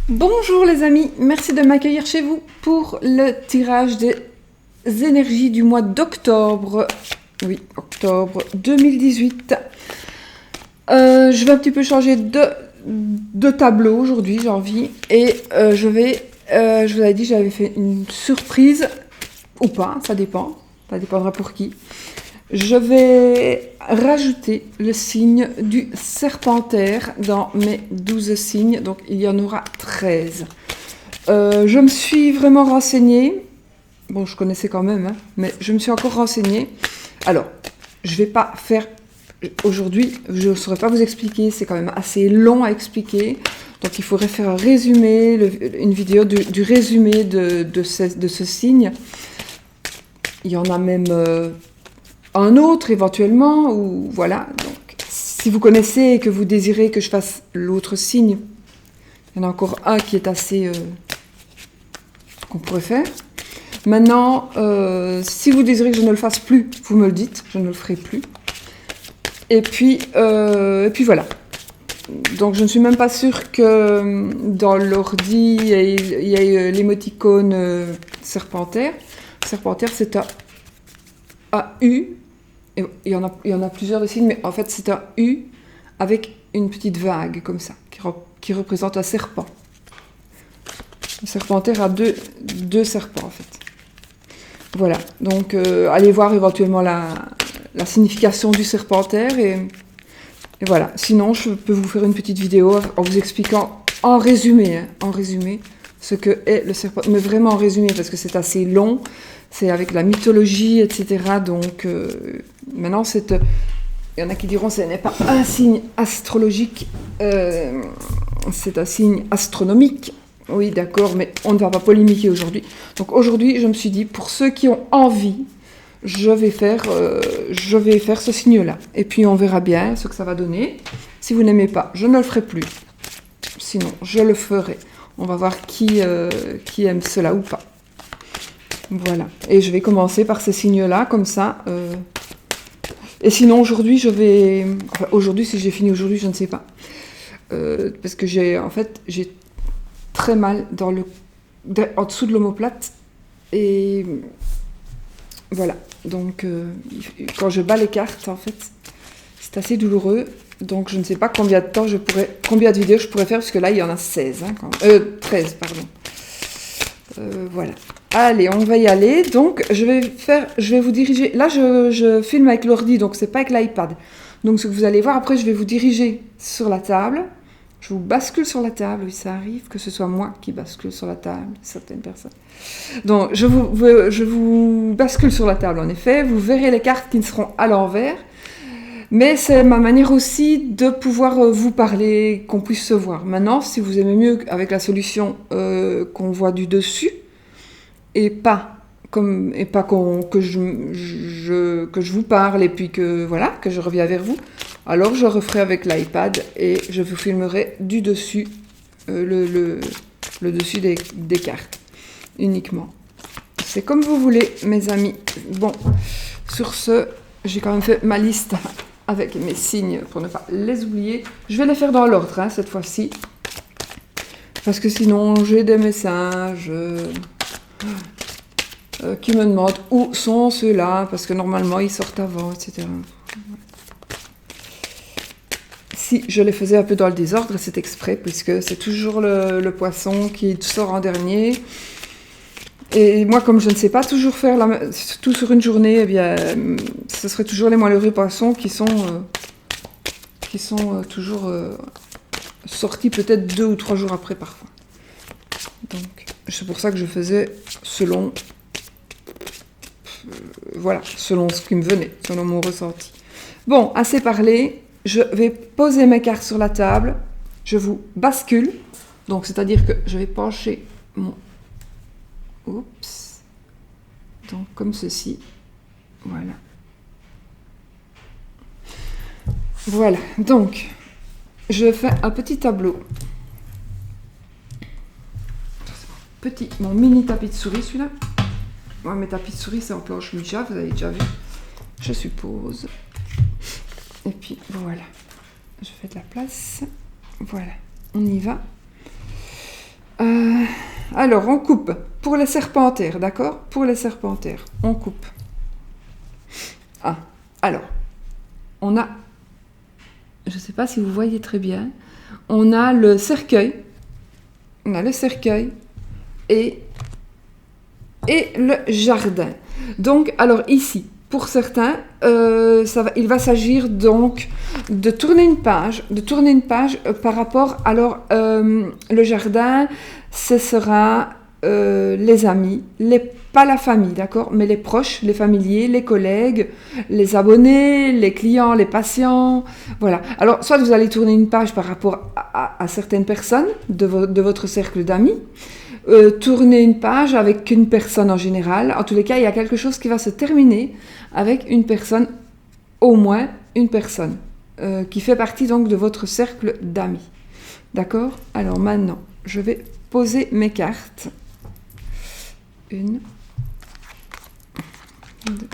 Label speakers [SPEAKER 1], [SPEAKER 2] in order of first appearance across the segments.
[SPEAKER 1] Bonjour les amis, merci de m'accueillir chez vous pour le tirage des énergies du mois d'octobre. Oui, octobre 2018. Je vais un petit peu changer de tableau aujourd'hui, j'ai envie. Et je vous avais dit, j'avais fait une surprise, ou pas, ça dépend. Ça dépendra pour qui. Je vais rajouter le signe du serpentaire dans mes 12 signes, donc il y en aura 13. Je me suis vraiment renseignée, bon je connaissais quand même, hein, mais je me suis encore renseignée. Alors, je ne vais pas faire, aujourd'hui, je ne saurais pas vous expliquer, c'est quand même assez long à expliquer, donc il faudrait faire un résumé, une vidéo du résumé de ce signe. Il y en a même... un autre éventuellement, ou voilà. Donc, si vous connaissez et que vous désirez que je fasse l'autre signe, il y en a encore un qui est assez... qu'on pourrait faire. Maintenant, si vous désirez que je ne le fasse plus, vous me le dites, je ne le ferai plus. Et puis voilà. Donc je ne suis même pas sûre que dans l'ordi, il y ait l'émoticône serpentaire. Serpentaire, c'est un U. Il y en a plusieurs de signes, mais en fait c'est un U avec une petite vague comme ça, qui représente un serpent. Le serpentaire a deux serpents en fait. Voilà, donc allez voir éventuellement la signification du serpentaire et voilà. Sinon je peux vous faire une petite vidéo en vous expliquant en résumé ce que est le serpent, mais vraiment en résumé parce que c'est assez long. C'est avec la mythologie, etc. Donc, maintenant, il y en a qui diront que ce n'est pas un signe astrologique, c'est un signe astronomique. Oui, d'accord, mais on ne va pas polémiquer aujourd'hui. Donc, aujourd'hui, je me suis dit, pour ceux qui ont envie, je vais faire ce signe-là. Et puis, on verra bien ce que ça va donner. Si vous n'aimez pas, je ne le ferai plus. Sinon, je le ferai. On va voir qui aime cela ou pas. Voilà, et je vais commencer par ces signes-là, comme ça. Et sinon, aujourd'hui, aujourd'hui, si j'ai fini aujourd'hui, je ne sais pas. Parce que j'ai très mal en dessous de l'omoplate. Et voilà, donc quand je bats les cartes, en fait, c'est assez douloureux. Donc, je ne sais pas combien de vidéos je pourrais faire, parce que là, il y en a 13, 13, pardon. Voilà. Allez, on va y aller. Donc, je vais vous diriger. Là, je filme avec l'ordi, donc c'est pas avec l'iPad. Donc, ce que vous allez voir, après, je vais vous diriger sur la table. Je vous bascule sur la table. Oui, ça arrive que ce soit moi qui bascule sur la table, certaines personnes. Donc, je vous bascule sur la table, en effet. Vous verrez les cartes qui ne seront à l'envers. Mais c'est ma manière aussi de pouvoir vous parler, qu'on puisse se voir. Maintenant, si vous aimez mieux avec la solution qu'on voit du dessus, et pas que je vous parle et puis que je reviens vers vous, alors je referai avec l'iPad et je vous filmerai du dessus, le dessus des cartes uniquement. C'est comme vous voulez, mes amis. Bon, sur ce, j'ai quand même fait ma liste avec mes signes pour ne pas les oublier. Je vais les faire dans l'ordre cette fois-ci, parce que sinon j'ai des messages qui me demandent où sont ceux-là, parce que normalement ils sortent avant, etc. Si je les faisais un peu dans le désordre, c'est exprès, puisque c'est toujours le poisson qui sort en dernier. Et moi, comme je ne sais pas toujours faire tout sur une journée, eh bien, ce serait toujours les malheureux poissons qui sont toujours sortis peut-être 2 ou 3 jours après parfois. Donc, c'est pour ça que je faisais selon ce qui me venait, selon mon ressenti. Bon, assez parlé, je vais poser mes cartes sur la table, je vous bascule, donc c'est-à-dire que je vais pencher mon... Oups. Donc, comme ceci, voilà. Voilà, donc, je fais un petit tableau. Mon mini tapis de souris, celui-là. Moi, mes tapis de souris, c'est en planche Ouija, vous avez déjà vu, je suppose. Et puis, voilà. Je fais de la place. Voilà, on y va. Alors, on coupe pour les serpentaires, d'accord? Pour les serpentaires, on coupe. Ah, alors, on a, je ne sais pas si vous voyez très bien, on a le cercueil, et le jardin. Donc, alors ici, pour certains, il va s'agir donc de tourner une page, par rapport, alors, le jardin, ce sera les amis, pas la famille, d'accord, mais les proches, les familiers, les collègues, les abonnés, les clients, les patients, voilà. Alors, soit vous allez tourner une page par rapport à certaines personnes de votre cercle d'amis, tourner une page avec une personne en général. En tous les cas, il y a quelque chose qui va se terminer avec une personne, au moins une personne, qui fait partie donc de votre cercle d'amis. D'accord? Alors maintenant, je vais poser mes cartes. Une. Deux.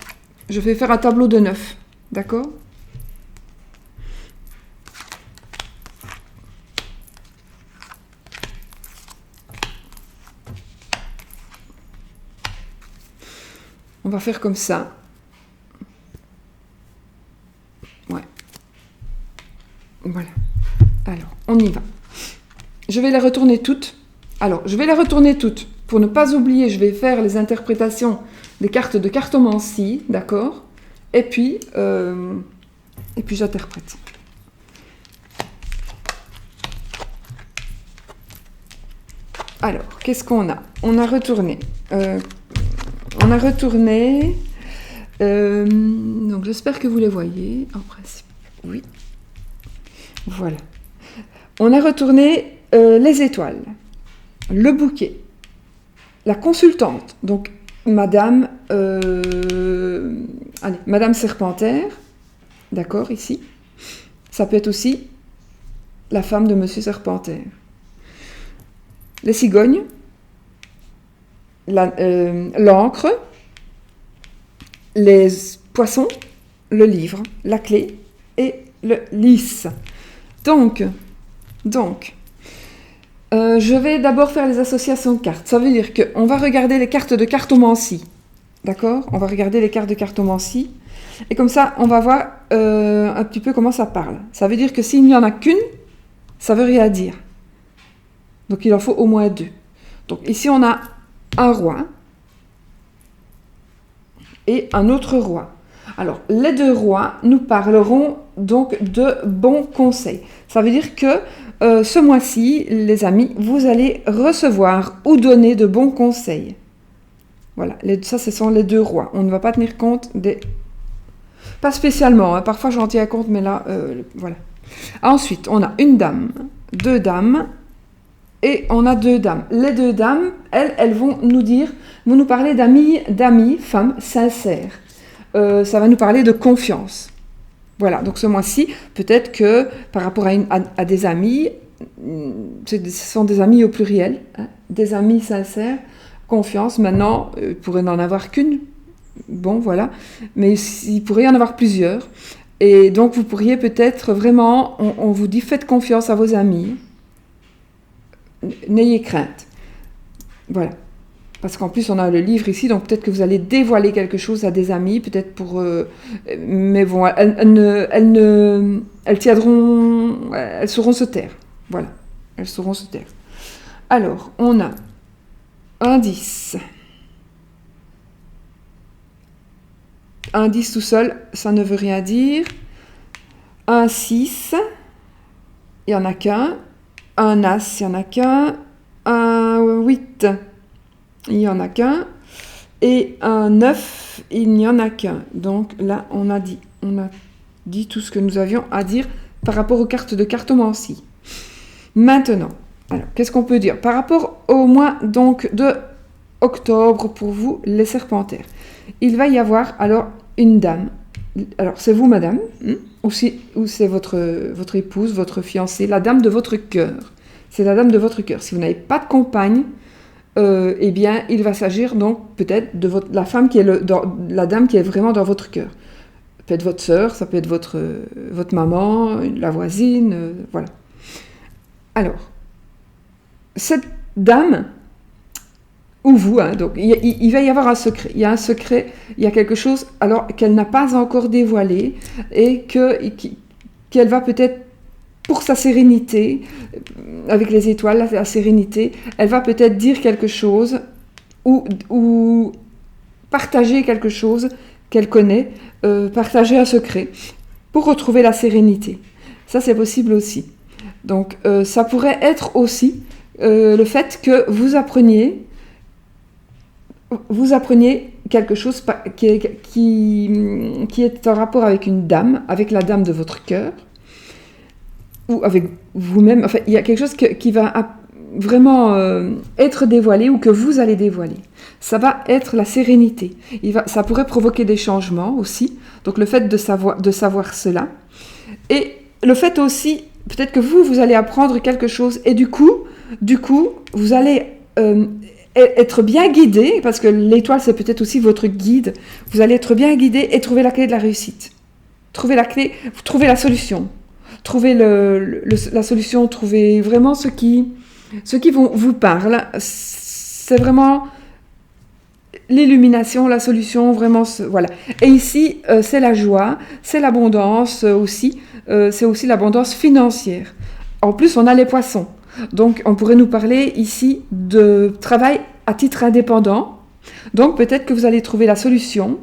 [SPEAKER 1] Je vais faire un tableau de 9. D'accord? On va faire comme ça. Ouais. Voilà. Alors, on y va. Je vais les retourner toutes. Alors, je vais les retourner toutes. Pour ne pas oublier, je vais faire les interprétations des cartes de cartomancie, d'accord? Et puis j'interprète. Alors, qu'est-ce qu'on a? On a retourné. Donc, j'espère que vous les voyez. En principe, oui. Voilà. On a retourné les étoiles, le bouquet, la consultante, donc Madame Serpentaire, d'accord, ici. Ça peut être aussi la femme de Monsieur Serpentaire. Les cigognes, l'encre, les poissons, le livre, la clé et le lys. Donc, je vais d'abord faire les associations de cartes. Ça veut dire qu'on va regarder les cartes de cartomancie. D'accord? On va regarder les cartes de cartomancie. Et comme ça, on va voir un petit peu comment ça parle. Ça veut dire que s'il n'y en a qu'une, ça veut rien dire. Donc, il en faut au moins 2. Donc, ici, on a un roi et un autre roi. Alors, les 2 rois nous parleront donc de bons conseils. Ça veut dire que ce mois-ci, les amis, vous allez recevoir ou donner de bons conseils. Voilà, ça, ce sont les 2 rois. On ne va pas tenir compte des... Pas spécialement, hein. Parfois j'en tiens compte, mais là, voilà. Ensuite, on a une dame, 2 dames, et on a 2 dames. Les 2 dames, elles vont nous parler d'amis, femmes sincères. Ça va nous parler de confiance. Voilà, donc ce mois-ci, peut-être que par rapport à des amis, ce sont des amis au pluriel, hein, des amis sincères, confiance. Maintenant, il pourrait n'en avoir qu'une, bon voilà, mais il pourrait y en avoir plusieurs. Et donc vous pourriez peut-être vraiment, on vous dit faites confiance à vos amis, n'ayez crainte. Voilà. Parce qu'en plus, on a le livre ici, donc peut-être que vous allez dévoiler quelque chose à des amis, peut-être pour... mais bon, elles tiendront... Elles sauront se taire. Voilà. Elles sauront se taire. Alors, on a un 10. Un 10 tout seul, ça ne veut rien dire. Un 6, il n'y en a qu'un. Un As, il n'y en a qu'un. Un 8, il n'y en a qu'un. Et un 9, il n'y en a qu'un. Donc là, on a dit tout ce que nous avions à dire par rapport aux cartes de cartomancie. Maintenant, alors, qu'est-ce qu'on peut dire par rapport au mois donc de octobre pour vous, les serpentaires? Il va y avoir alors une dame. Alors, c'est vous, madame, ou c'est votre épouse, votre fiancée, la dame de votre cœur. C'est la dame de votre cœur. Si vous n'avez pas de compagne, eh bien, il va s'agir donc peut-être de la femme qui est la dame qui est vraiment dans votre cœur. Peut-être votre sœur, ça peut être votre maman, la voisine, voilà. Alors, cette dame, ou vous, hein, donc il va y avoir un secret. Il y a un secret, il y a quelque chose alors qu'elle n'a pas encore dévoilé et qu'elle va peut-être, pour sa sérénité, avec les étoiles, la sérénité, elle va peut-être dire quelque chose ou partager quelque chose qu'elle connaît, partager un secret pour retrouver la sérénité. Ça, c'est possible aussi. Donc, ça pourrait être aussi le fait que vous appreniez quelque chose qui est en rapport avec une dame, avec la dame de votre cœur, ou avec vous-même. Enfin, il y a quelque chose qui va vraiment être dévoilé ou que vous allez dévoiler. Ça va être la sérénité. Ça pourrait provoquer des changements aussi. Donc, le fait de savoir cela. Et le fait aussi, peut-être que vous allez apprendre quelque chose et du coup, vous allez être bien guidé, parce que l'étoile, c'est peut-être aussi votre guide. Vous allez être bien guidé et trouver la clé de la réussite. Trouver la clé, trouver la solution. Trouver la solution, trouver vraiment ce qui vous parle. C'est vraiment l'illumination, la solution, vraiment, voilà. Et ici, c'est la joie, c'est l'abondance aussi, c'est aussi l'abondance financière. En plus, on a les poissons. Donc, on pourrait nous parler ici de travail à titre indépendant. Donc, peut-être que vous allez trouver la solution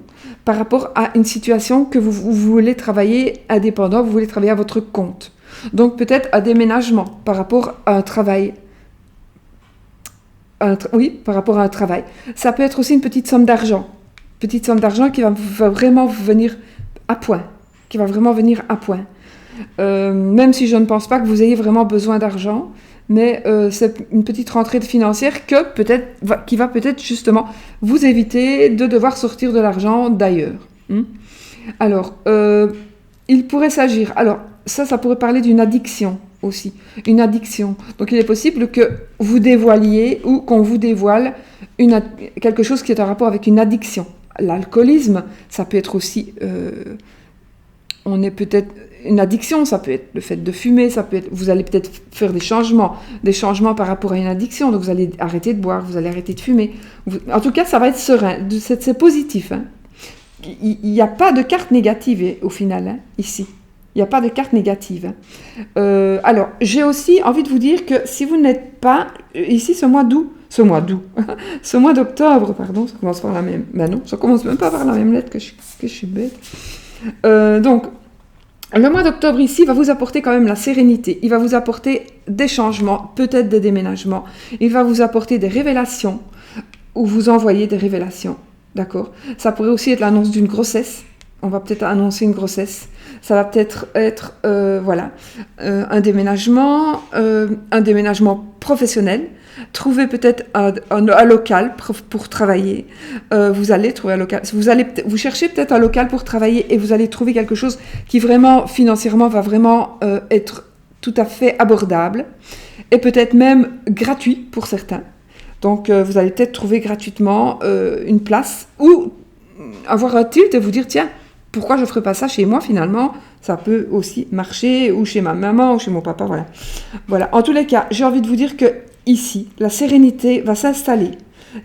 [SPEAKER 1] par rapport à une situation que vous voulez travailler indépendant, vous voulez travailler à votre compte. Donc, peut-être un déménagement par rapport à un travail. Par rapport à un travail. Ça peut être aussi une petite somme d'argent. Petite somme d'argent qui va vraiment venir à point. Qui va vraiment venir à point. Même si je ne pense pas que vous ayez vraiment besoin d'argent, mais c'est une petite rentrée financière qui va peut-être justement vous éviter de devoir sortir de l'argent d'ailleurs. Alors, il pourrait s'agir... Alors, ça pourrait parler d'une addiction aussi. Une addiction. Donc, il est possible que vous dévoiliez ou qu'on vous dévoile quelque chose qui est en rapport avec une addiction. L'alcoolisme, ça peut être aussi... on est peut-être... Une addiction, ça peut être le fait de fumer, ça peut être, vous allez peut-être faire des changements par rapport à une addiction, donc vous allez arrêter de boire, vous allez arrêter de fumer. En tout cas, ça va être serein, c'est positif. Hein. Il n'y a pas de carte négative au final, hein, ici. Il n'y a pas de carte négative. Alors, j'ai aussi envie de vous dire que si vous n'êtes pas, ici ce mois d'octobre, pardon, ça commence par la même, non, ça commence même pas par la même lettre que je suis bête. Donc, le mois d'octobre ici va vous apporter quand même la sérénité. Il va vous apporter des changements, peut-être des déménagements. Il va vous apporter des révélations ou vous envoyer des révélations. D'accord ? Ça pourrait aussi être l'annonce d'une grossesse. On va peut-être annoncer une grossesse. Ça va peut-être être un déménagement professionnel. Trouvez peut-être un local pour travailler. Vous allez trouver un local. Vous cherchez peut-être un local pour travailler et vous allez trouver quelque chose qui vraiment, financièrement, va vraiment être tout à fait abordable et peut-être même gratuit pour certains. Donc, vous allez peut-être trouver gratuitement une place ou avoir un tilt et vous dire, tiens, pourquoi je ne ferais pas ça chez moi finalement ? Ça peut aussi marcher, ou chez ma maman, ou chez mon papa, voilà. Voilà. En tous les cas, j'ai envie de vous dire que ici, la sérénité va s'installer.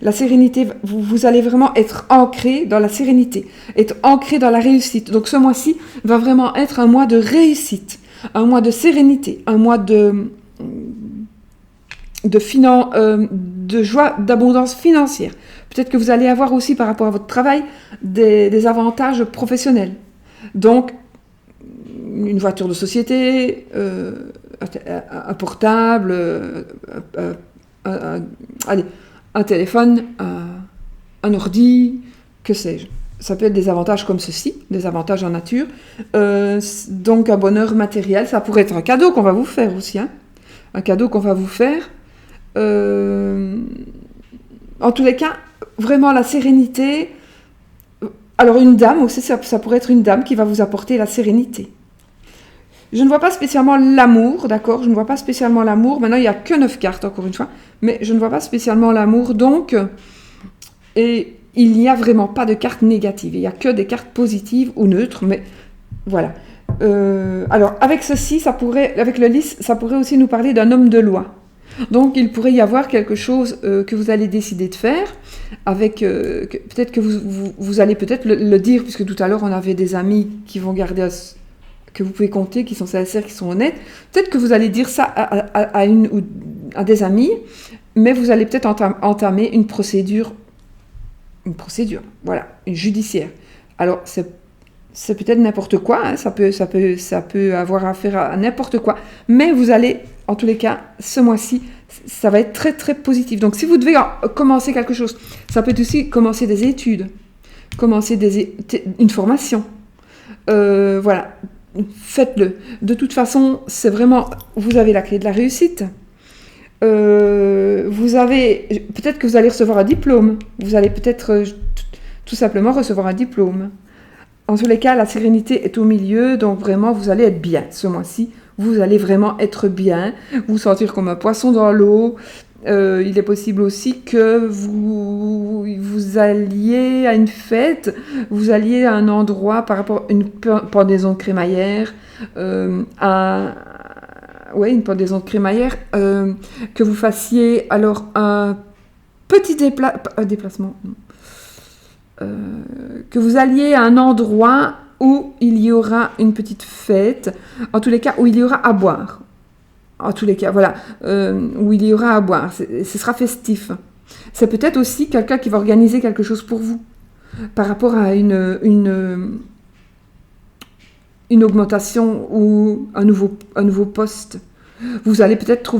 [SPEAKER 1] La sérénité, vous allez vraiment être ancré dans la sérénité, être ancré dans la réussite. Donc ce mois-ci va vraiment être un mois de réussite, un mois de sérénité, un mois de joie, d'abondance financière. Peut-être que vous allez avoir aussi par rapport à votre travail des avantages professionnels. Donc, une voiture de société, un portable, un téléphone, un ordi, que sais-je. Ça peut être des avantages comme ceci, des avantages en nature. Donc un bonheur matériel, ça pourrait être un cadeau qu'on va vous faire aussi. Hein. Un cadeau qu'on va vous faire. En tous les cas, vraiment la sérénité. Alors une dame aussi, ça pourrait être une dame qui va vous apporter la sérénité. Je ne vois pas spécialement l'amour, d'accord ? Je ne vois pas spécialement l'amour. Maintenant, il n'y a que 9 cartes, encore une fois. Mais je ne vois pas spécialement l'amour, donc... Et il n'y a vraiment pas de cartes négatives. Il n'y a que des cartes positives ou neutres, mais voilà. Alors, avec ceci, avec le lys, ça pourrait aussi nous parler d'un homme de loi. Donc il pourrait y avoir quelque chose que vous allez décider de faire, avec peut-être que vous allez peut-être le dire, puisque tout à l'heure on avait des amis qui vont garder, que vous pouvez compter, qui sont sincères, qui sont honnêtes. Peut-être que vous allez dire ça à des amis, mais vous allez peut-être entamer une procédure, voilà, une judiciaire. Alors c'est peut-être n'importe quoi, hein, ça peut avoir affaire à n'importe quoi, mais vous allez, en tous les cas, ce mois-ci, ça va être très très positif. Donc si vous devez commencer quelque chose, ça peut être aussi commencer des études, commencer une formation, voilà, faites-le. De toute façon, c'est vraiment, vous avez la clé de la réussite. Peut-être que vous allez recevoir un diplôme, vous allez peut-être tout simplement recevoir un diplôme. En tous les cas, la sérénité est au milieu, donc vraiment, vous allez être bien ce mois-ci. Vous allez vraiment être bien, vous sentir comme un poisson dans l'eau. Il est possible aussi que vous alliez à une fête, vous alliez à un endroit par rapport à une pendaison de crémaillère, une pendaison de crémaillère, que vous fassiez alors un petit déplacement. Que vous alliez à un endroit où il y aura une petite fête, en tous les cas où il y aura à boire. En tous les cas, voilà, où il y aura à boire. Ce sera festif. C'est peut-être aussi quelqu'un qui va organiser quelque chose pour vous, par rapport à une augmentation ou un nouveau poste. Vous allez peut-être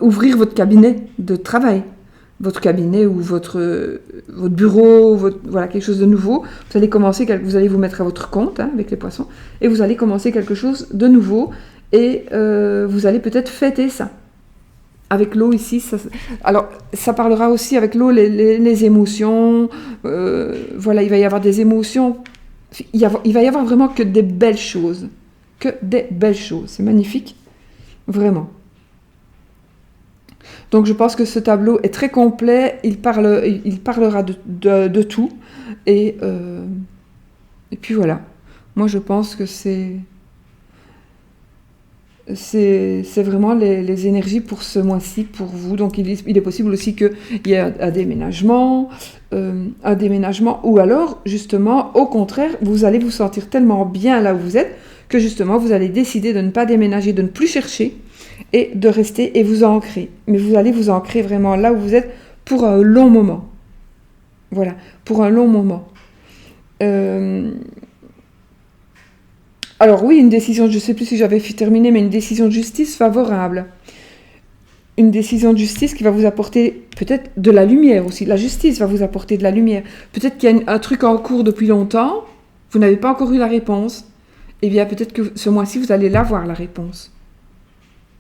[SPEAKER 1] ouvrir votre cabinet de travail. Votre cabinet ou votre bureau, voilà, quelque chose de nouveau. Vous allez vous mettre à votre compte, hein, avec les poissons, et vous allez commencer quelque chose de nouveau, et vous allez peut-être fêter ça. Avec l'eau ici, alors ça parlera aussi avec l'eau, les émotions, voilà, il va y avoir des émotions, il va y avoir vraiment que des belles choses, c'est magnifique, vraiment. Donc je pense que ce tableau est très complet, il parlera de tout, et puis voilà. Moi je pense que c'est vraiment les énergies pour ce mois-ci, pour vous. Donc il est possible aussi qu'il y ait un déménagement, ou alors justement, au contraire, vous allez vous sentir tellement bien là où vous êtes, que justement vous allez décider de ne pas déménager, de ne plus chercher, et de rester et vous ancrer. Mais vous allez vous ancrer vraiment là où vous êtes pour un long moment. Voilà, pour un long moment. Alors oui, une décision, je ne sais plus si j'avais terminé, mais une décision de justice favorable. Une décision de justice qui va vous apporter peut-être de la lumière aussi. La justice va vous apporter de la lumière. Peut-être qu'il y a un truc en cours depuis longtemps, vous n'avez pas encore eu la réponse. Eh bien, peut-être que ce mois-ci, vous allez l'avoir, la réponse.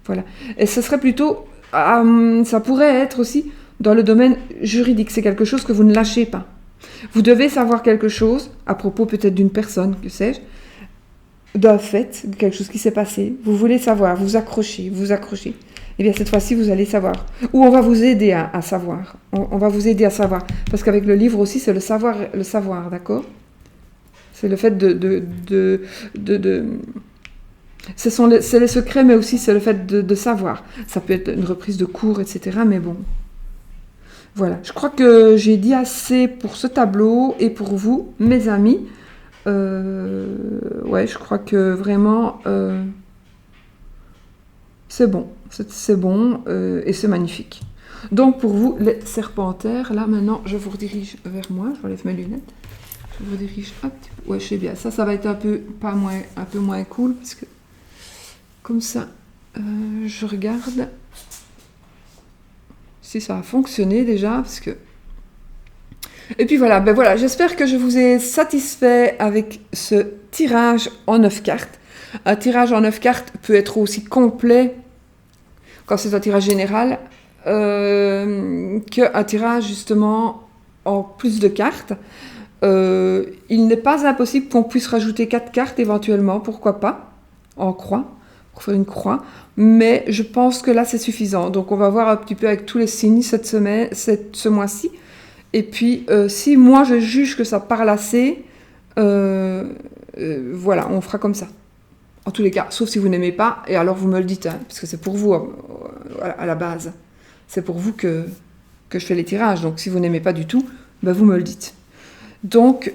[SPEAKER 1] Voilà. Et ce serait plutôt, ça pourrait être aussi dans le domaine juridique. C'est quelque chose que vous ne lâchez pas. Vous devez savoir quelque chose à propos peut-être d'une personne, que sais-je, d'un fait, de quelque chose qui s'est passé. Vous voulez savoir, vous accrochez. Eh bien, cette fois-ci, vous allez savoir. Ou on va vous aider à savoir. On va vous aider à savoir. Parce qu'avec le livre aussi, c'est le savoir, d'accord ? C'est le fait c'est les secrets, mais aussi c'est le fait de savoir. Ça peut être une reprise de cours, etc. Mais bon, voilà. Je crois que j'ai dit assez pour ce tableau et pour vous, mes amis. Ouais, je crois que vraiment, c'est bon. C'est bon et c'est magnifique. Donc pour vous, les serpentaires, là maintenant, je vous redirige vers moi. Je relève mes lunettes. Je vous redirige un petit peu. Ouais, je sais bien. Ça va être un peu moins cool parce que comme ça, je regarde si ça a fonctionné déjà, parce que... Et puis voilà, j'espère que je vous ai satisfait avec ce tirage en 9 cartes. Un tirage en 9 cartes peut être aussi complet, quand c'est un tirage général, qu'un tirage justement en plus de cartes. Il n'est pas impossible qu'on puisse rajouter 4 cartes éventuellement, pourquoi pas, en croix, pour faire une croix, mais je pense que là c'est suffisant. Donc on va voir un petit peu avec tous les signes ce mois-ci, et puis si moi je juge que ça parle assez, voilà, on fera comme ça. En tous les cas, sauf si vous n'aimez pas, et alors vous me le dites, hein, parce que c'est pour vous à la base. C'est pour vous que je fais les tirages. Donc si vous n'aimez pas du tout, ben, vous me le dites. Donc,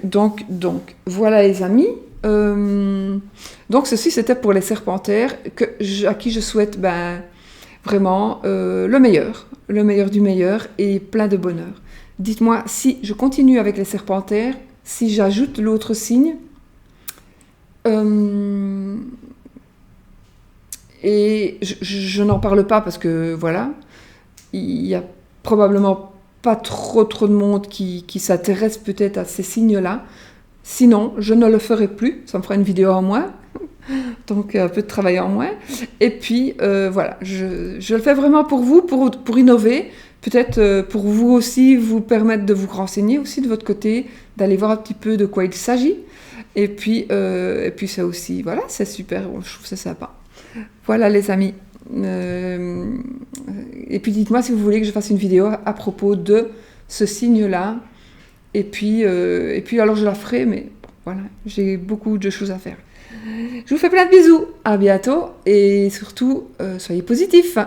[SPEAKER 1] voilà les amis. Donc ceci c'était pour les serpentaires à qui je souhaite vraiment le meilleur du meilleur et plein de bonheur. Dites-moi si je continue avec les serpentaires, si j'ajoute l'autre signe. Et je n'en parle pas parce que voilà, il y a probablement pas trop de monde qui s'intéresse peut-être à ces signes-là. Sinon, je ne le ferai plus, ça me fera une vidéo en moins, donc un peu de travail en moins. Et puis voilà, je le fais vraiment pour vous, pour innover, peut-être pour vous aussi, vous permettre de vous renseigner aussi de votre côté, d'aller voir un petit peu de quoi il s'agit. Et puis ça aussi, voilà, c'est super, je trouve ça sympa. Voilà les amis. Et puis dites-moi si vous voulez que je fasse une vidéo à propos de ce signe-là. Et puis alors je la ferai, mais voilà, j'ai beaucoup de choses à faire. Je vous fais plein de bisous, à bientôt et surtout, soyez positifs.